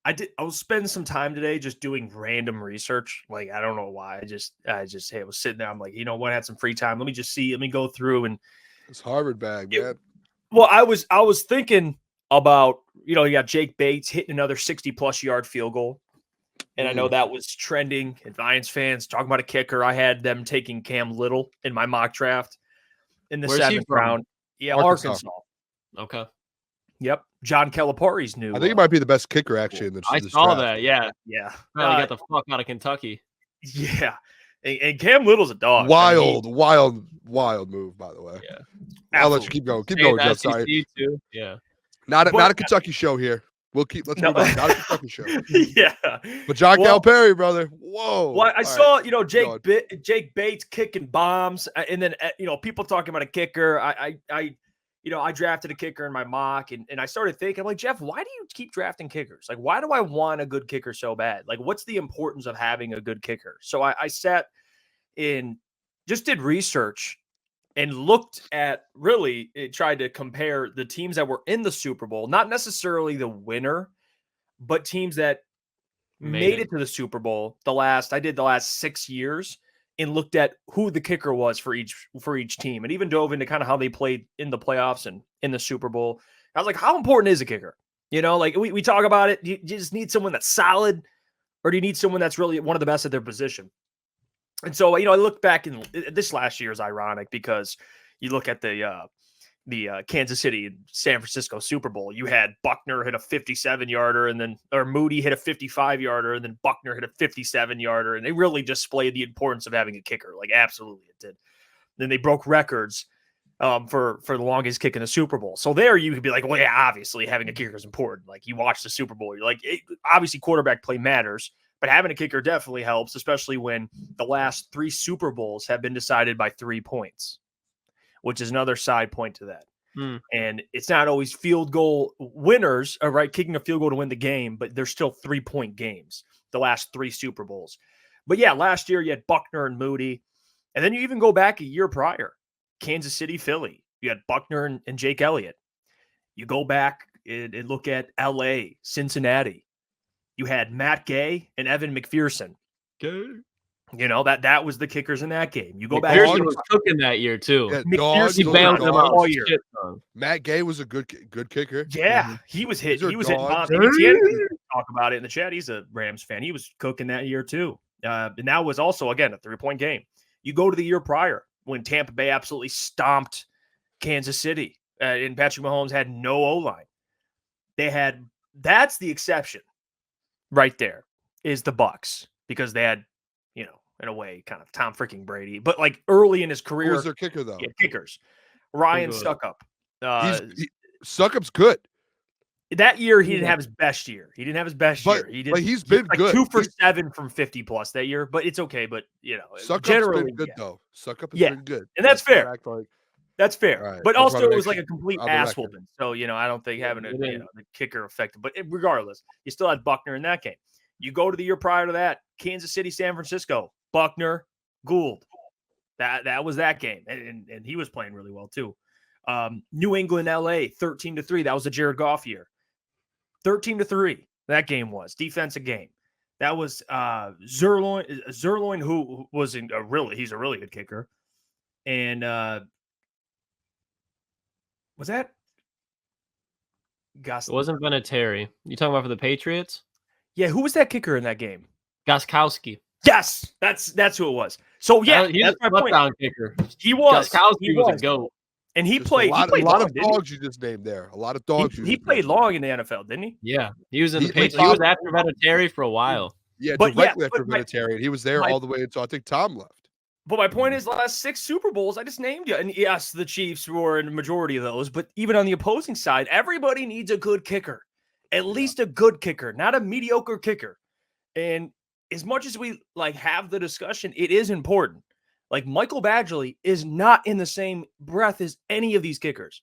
I was spending some time today just doing random research. Like, I don't know why. Hey, I was sitting there. I'm like, you know what? I had some free time. Let me go through and It's Harvard bag, man. well, I was thinking about, you got Jake Bates hitting another 60+ yard field goal. And I know that was trending, and Lions fans talking about a kicker. I had them taking Cam Little in my mock draft in the 7th round. Yeah, Arkansas. Okay. Yep. John Calipari's new. I think he might be the best kicker, actually, in this I draft. saw that, yeah. Yeah. Got the fuck out of Kentucky. Yeah. And Cam Little's a dog. Wild move, by the way. Yeah. I'll let you keep going. Keep going, Jeff. Sorry. Too. Yeah. Not a Kentucky show here. Let's move on. Not a Kentucky show. Yeah. But John Calipari, brother. Whoa. Well, I saw, Jake Bates kicking bombs, and then, people talking about a kicker. I drafted a kicker in my mock, and I started thinking, I'm like, Jeff, why do you keep drafting kickers? Like, why do I want a good kicker so bad? Like, what's the importance of having a good kicker? So I sat and just did research and looked at tried to compare the teams that were in the Super Bowl, not necessarily the winner, but teams that made it to the Super Bowl the last 6 years, and looked at who the kicker was for each team, and even dove into kind of how they played in the playoffs and in the Super Bowl. I was like, how important is a kicker? Like we talk about it. Do you just need someone that's solid, or do you need someone that's really one of the best at their position? And so, I look back, in this last year is ironic because you look at the Kansas City and San Francisco Super Bowl. You had Buckner hit a 57-yarder, or Moody hit a 55-yarder, and then Buckner hit a 57-yarder, and they really displayed the importance of having a kicker. Like, absolutely, it did. Then they broke records for the longest kick in the Super Bowl. So there, you could be like, well, yeah, obviously having a kicker is important. Like, you watch the Super Bowl, you're like, obviously quarterback play matters, but having a kicker definitely helps, especially when the last 3 Super Bowls have been decided by 3 points, which is another side point to that. And it's not always field goal winners, right? Kicking a field goal to win the game, but they're still 3-point games, the last 3 Super Bowls. But yeah, last year you had Buckner and Moody. And then you even go back a year prior, Kansas City, Philly. You had Buckner and Jake Elliott. You go back and look at LA, Cincinnati. You had Matt Gay and Evan McPherson. That was the kickers in that game. You go back. McPherson was cooking that year too. Yeah, McPherson bailed them out all year. Matt Gay was a good kicker. Yeah, he was hit. He was hitting bombs. Talk about it in the chat. He's a Rams fan. He was cooking that year too. And that was also, again, a 3-point game. You go to the year prior when Tampa Bay absolutely stomped Kansas City, and Patrick Mahomes had no O-line. That's the exception right there, is the Bucs, because they had, in a way, kind of Tom freaking Brady. But like early in his career. Who was their kicker, though? Yeah, kickers. Ryan Suckup. Suckup's good. That year, he didn't have his best year. He's been good. 2 for 7 from 50+ that year, but it's okay. But, Suckup's generally been good, though. Suckup has been good. And that's fair. That's fair. Right. But also, it was like a complete ass whooping. So, I don't think having the kicker affected. But regardless, you still had Buckner in that game. You go to the year prior to that, Kansas City, San Francisco, Buckner, Gould. That was that game. And he was playing really well, too. New England, LA, 13-3. That was the Jared Goff year. 13-3. That game was defensive game. That was Zerloin, who was he's a really good kicker. And was that It wasn't Vinatieri. You talking about for the Patriots? Yeah, who was that kicker in that game? Gostkowski. Yes, that's who it was. So yeah, that's my point. Kicker. He was. Gostkowski was a goat. And he played. A lot of dogs you just named there. A lot of dogs. He played long in the NFL, didn't he? Yeah, he was in the Patriots. He was after Vinatieri for a while. Yeah, directly after Vinatieri. He was there all the way until I think Tom left. But my point is, the last 6 Super Bowls, I just named you. And yes, the Chiefs were in the majority of those. But even on the opposing side, everybody needs a good kicker. At least a good kicker, not a mediocre kicker. And as much as we have the discussion, it is important. Like, Michael Badgley is not in the same breath as any of these kickers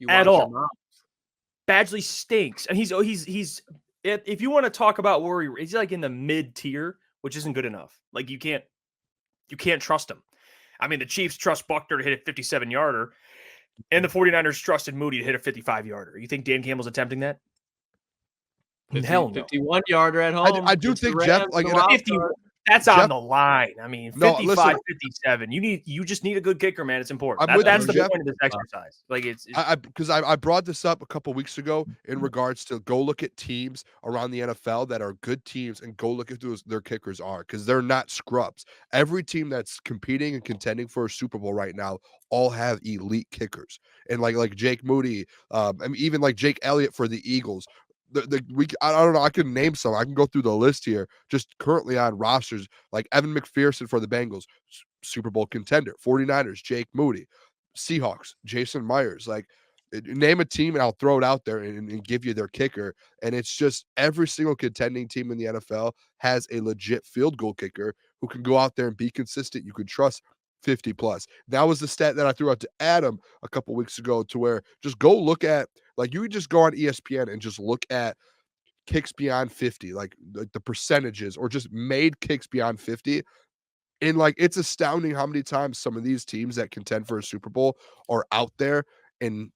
at all. Badgley stinks. And he's if you want to talk about where he's like in the mid-tier, which isn't good enough. Like, you can't trust him. I mean, the Chiefs trust Buckner to hit a 57-yarder, and the 49ers trusted Moody to hit a 55-yarder. You think Dan Campbell's attempting that? Hell no. 51-yarder at home. I do think Jeff, like, 50, that's Jeff, on the line. I mean, 55, listen, 57. You just need a good kicker, man. It's important. I'm with That's you, the Jeff. point of this exercise. Like because I brought this up a couple weeks ago in regards to go look at teams around the NFL that are good teams and go look at who their kickers are, because they're not scrubs. Every team that's competing and contending for a Super Bowl right now all have elite kickers, and like Jake Moody, I mean, even like Jake Elliott for the Eagles. I don't know. I can name some. I can go through the list here. Just currently on rosters, like Evan McPherson for the Bengals, Super Bowl contender. 49ers, Jake Moody. Seahawks, Jason Myers. Like, name a team and I'll throw it out there and give you their kicker. And it's just every single contending team in the NFL has a legit field goal kicker who can go out there and be consistent. You can trust 50 plus. That was the stat that I threw out to Adam a couple weeks ago, to where just go look at, like, you can just go on ESPN and just look at kicks beyond 50, like the percentages, or just made kicks beyond 50. And like, it's astounding how many times some of these teams that contend for a Super Bowl are out there and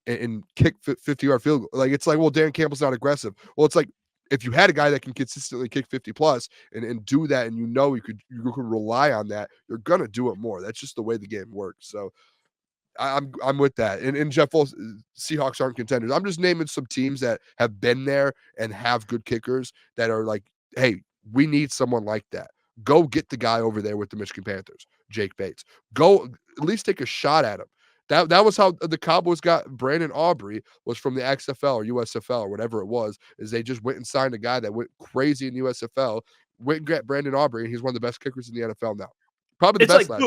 kick 50-yard field goal. Like, it's like, well, Dan Campbell's not aggressive. Well, it's like, if you had a guy that can consistently kick 50 plus and do that, and you could rely on that, you're gonna do it more. That's just the way the game works. So I'm with that. And Jeff, Seahawks aren't contenders. I'm just naming some teams that have been there and have good kickers that are like, hey, we need someone like that. Go get the guy over there with the Michigan Panthers, Jake Bates. Go at least take a shot at him. That was how the Cowboys got Brandon Aubrey, was from the XFL or USFL or whatever it was, is they just went and signed a guy that went crazy in USFL, went and got Brandon Aubrey, and he's one of the best kickers in the NFL now. Probably the best. Like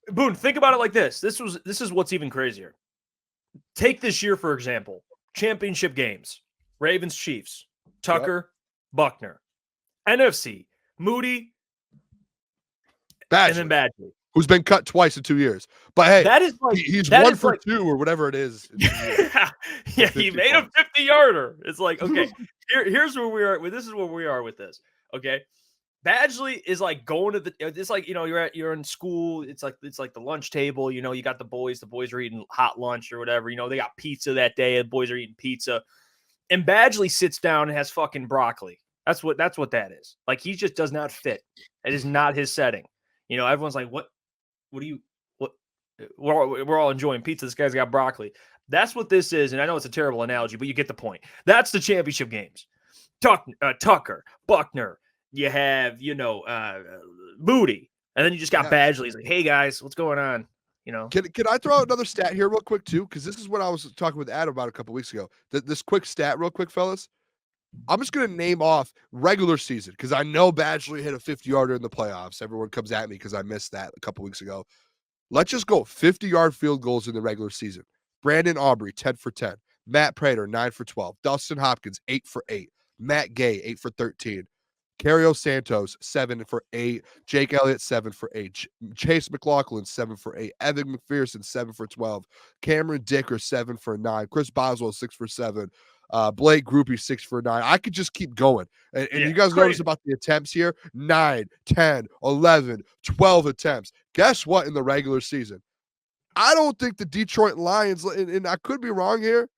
Boone, think about it like this. This is what's even crazier. Take this year, for example, championship games, Ravens, Chiefs, Tucker, Buckner, NFC, Moody, Badgley. and then Badgley, who's been cut twice in 2 years. But hey, that is like, he's 1 for 2 or whatever it is. Yeah, he made a 50-yarder. It's like, okay, here's where we are. This is where we are with this. Okay. Badgley is like going to it's like, you're in school. It's like the lunch table, you got the boys are eating hot lunch or whatever, they got pizza that day. The boys are eating pizza, and Badgley sits down and has fucking broccoli. That's what that is. Like, he just does not fit. It is not his setting. Everyone's like, what do you, what? We're all enjoying pizza. This guy's got broccoli. That's what this is. And I know it's a terrible analogy, but you get the point. That's the championship games. Tucker, Buckner, you have, Moody, and then you just got Badgley. He's like, hey guys, what's going on? Can I throw out another stat here real quick too? Because this is what I was talking with Adam about a couple weeks ago. This quick stat real quick, fellas. I'm just going to name off regular season, because I know Badgley hit a 50-yarder in the playoffs. Everyone comes at me because I missed that a couple weeks ago. Let's just go 50-yard field goals in the regular season. Brandon Aubrey, 10 for 10. Matt Prater, 9 for 12. Dustin Hopkins, 8 for 8. Matt Gay, 8 for 13. Cario Santos, 7 for 8. Jake Elliott, 7 for 8. Chase McLaughlin, 7 for 8. Evan McPherson, 7 for 12. Cameron Dicker, 7 for 9. Chris Boswell, 6 for 7. Blake Groupie, 6 for 9. I could just keep going. And you guys notice about the attempts here? 9, 10, 11, 12 attempts. Guess what in the regular season? I don't think the Detroit Lions, and I could be wrong here,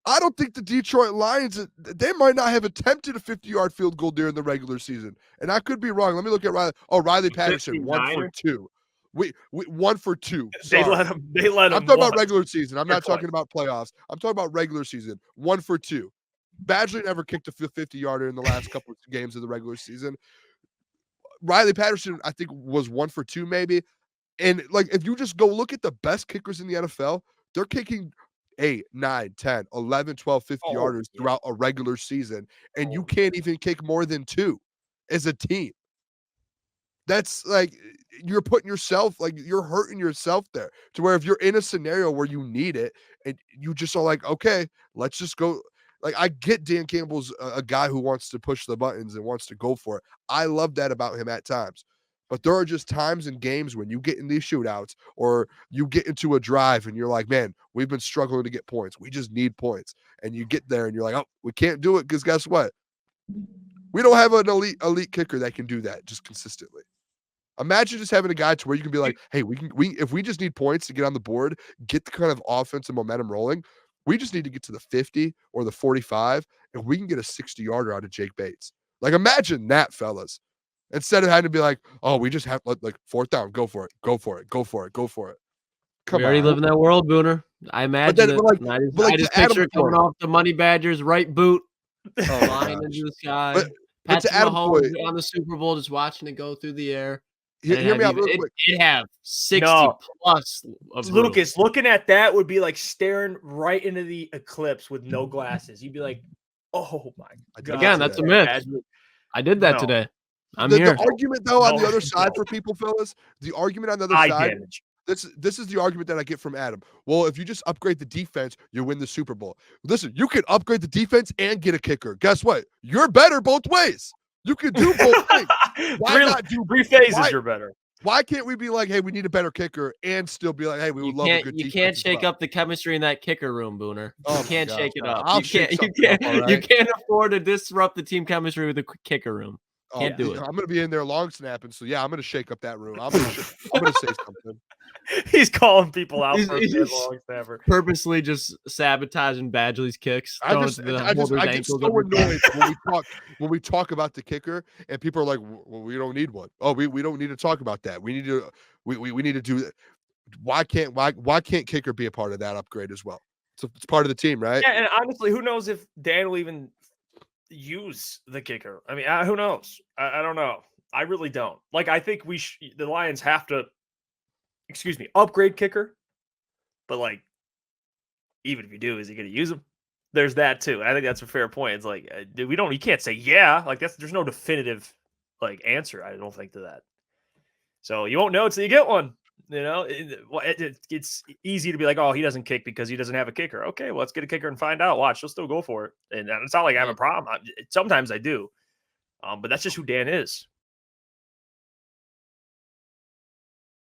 I don't think the Detroit Lions, they might not have attempted a 50-yard field goal during the regular season. And I could be wrong. Let me look at Riley. Oh, Riley Patterson, 1 for 2. We 1 for 2. Sorry. They let him. I'm talking about regular season. I'm not talking about playoffs. I'm talking about regular season. 1 for 2. Badgley never kicked a 50-yarder in the last couple of games of the regular season. Riley Patterson, I think, was 1 for 2 maybe. And like, if you just go look at the best kickers in the NFL, they're kicking 8, 9, 10, 11, 12, 50-yarders throughout a regular season. And you can't even kick more than 2 as a team. That's like, you're putting yourself, like, you're hurting yourself there, to where if you're in a scenario where you need it and you just are like, okay, let's just go. Like, I get Dan Campbell's a guy who wants to push the buttons and wants to go for it. I love that about him at times. But there are just times in games when you get in these shootouts or you get into a drive and you're like, man, we've been struggling to get points. We just need points. And you get there and you're like, oh, we can't do it because guess what? We don't have an elite kicker that can do that just consistently. Imagine just having a guy to where you can be like, hey, we if we just need points to get on the board, get the kind of offensive momentum rolling, We just need to get to the 50 or the 45, and we can get a 60-yarder out of Jake Bates. Like, imagine that, fellas. Instead of having to be like, oh, we just have like 4th down, go for it. Come We already on. live in that world, Booner. I imagine it. I just picture it coming off the Money Badgers right boot, flying into the sky. Patrick Mahomes on the Super Bowl, just watching it go through the air. Hear me out real quick. It'd have 60 plus of Lucas, looking at that would be like staring right into the eclipse with no glasses. You'd be like, oh my God. Again, that's a myth. I did that today. I'm the here. The argument, though, on the other side for people, fellas, the argument on the other side, this is the argument that I get from Adam. Well, if you just upgrade the defense, you win the Super Bowl. Listen, you can upgrade the defense and get a kicker. Guess what? You're better both ways. You can do both things. Why not do 3 phases? You're better. Why can't we be like, hey, we need a better kicker, and still be like, hey, we would love a good defense? You can't shake up the chemistry in that kicker room, Booner. You can't shake it up. You can't afford to disrupt the team chemistry with the kicker room. Can't do it. I'm going to be in there long snapping, so yeah, I'm going to shake up that room. I'm going to say something. He's calling people out for being long snapper. Purposely just sabotaging Badgley's kicks. I get so annoyed when we talk about the kicker, and people are like, well, we don't need one. Oh, we don't need to talk about that. We need to do that. Why can't kicker be a part of that upgrade as well? It's part of the team, right? Yeah, and honestly, who knows if Dan will even use the kicker? I mean, who knows? I don't know. I really don't. Like, I think the Lions have to, upgrade kicker. But like, even if you do, is he going to use him? There's that too. And I think that's a fair point. It's like, you can't say yeah. Like, there's no definitive like answer, I don't think, to that. So you won't know until you get one. You know, it's easy to be like, oh, he doesn't kick because he doesn't have a kicker. Okay, well, let's get a kicker and find out. Watch, he'll still go for it. And it's not like I have a problem. Sometimes I do. But that's just who Dan is.